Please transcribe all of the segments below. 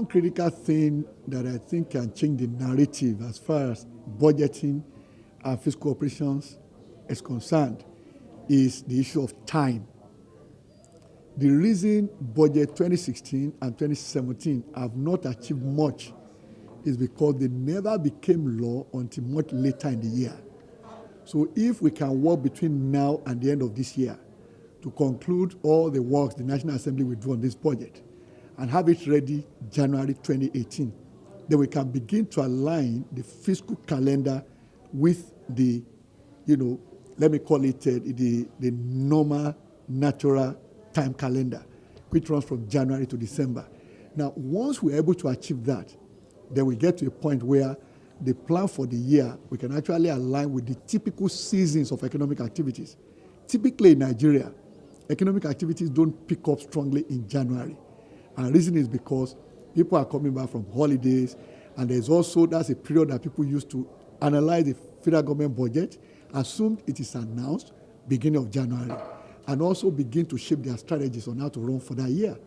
one critical thing that I think can change the narrative as far as budgeting and fiscal operations is concerned is the issue of time. The reason budget 2016 and 2017 have not achieved much is because they never became law until much later in the year. So if we can work between now and the end of this year to conclude all the works the National Assembly will do on this budget and have it ready January 2018, then we can begin to align the fiscal calendar with the, let me call it the normal, natural time calendar, which runs from January to December. Now, once we're able to achieve that, then we get to a point where the plan for the year, we can actually align with the typical seasons of economic activities. Typically in Nigeria, economic activities don't pick up strongly in January. And the reason is because people are coming back from holidays, and that's a period that people use to analyze the federal government budget, assume it is announced beginning of January, and also begin to shape their strategies on how to run for that year.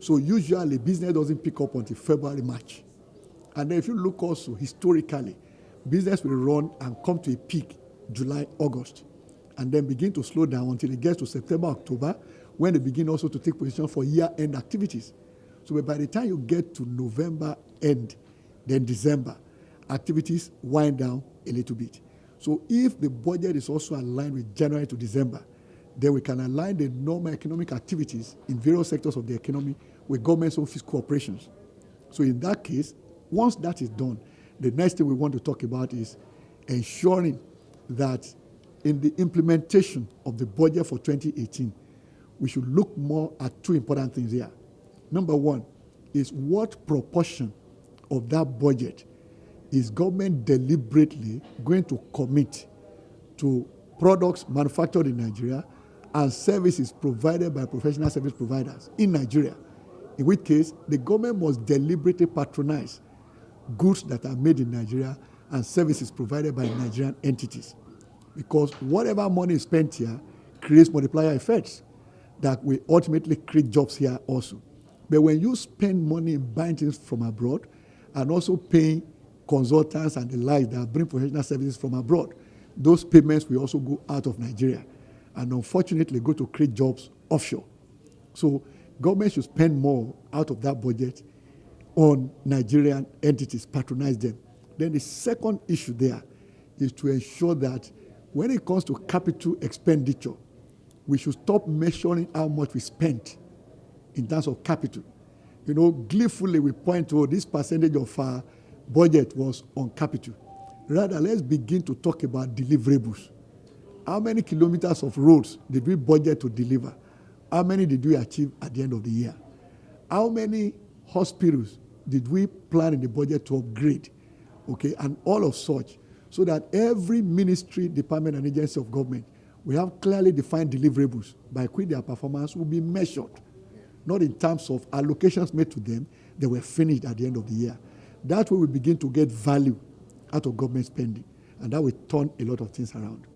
So usually business doesn't pick up until February, March. And then if you look also historically, business will run and come to a peak July, August, and then begin to slow down until it gets to September, October, when they begin also to take position for year-end activities. So by the time you get to November end, then December, activities wind down a little bit. So if the budget is also aligned with January to December, then we can align the normal economic activities in various sectors of the economy with government's own fiscal operations. So in that case, once that is done, the next thing we want to talk about is ensuring that in the implementation of the budget for 2018, we should look more at two important things here. Number one is what proportion of that budget is government deliberately going to commit to products manufactured in Nigeria and services provided by professional service providers in Nigeria, in which case the government must deliberately patronize goods that are made in Nigeria and services provided by Nigerian entities. Because whatever money is spent here creates multiplier effects that will ultimately create jobs here also. But when you spend money in buying things from abroad and also paying consultants and the like that bring professional services from abroad, those payments will also go out of Nigeria and unfortunately go to create jobs offshore. So government should spend more out of that budget on Nigerian entities, patronize them. Then the second issue there is to ensure that when it comes to capital expenditure, we should stop measuring how much we spent in terms of capital. Gleefully we point to this percentage of our budget was on capital. Rather, let's begin to talk about deliverables. How many kilometers of roads did we budget to deliver? How many did we achieve at the end of the year? How many hospitals did we plan in the budget to upgrade? Okay, and all of such, so that every ministry, department, and agency of government will have clearly defined deliverables by which their performance will be measured, not in terms of allocations made to them that were finished at the end of the year. That way we begin to get value out of government spending, and that will turn a lot of things around.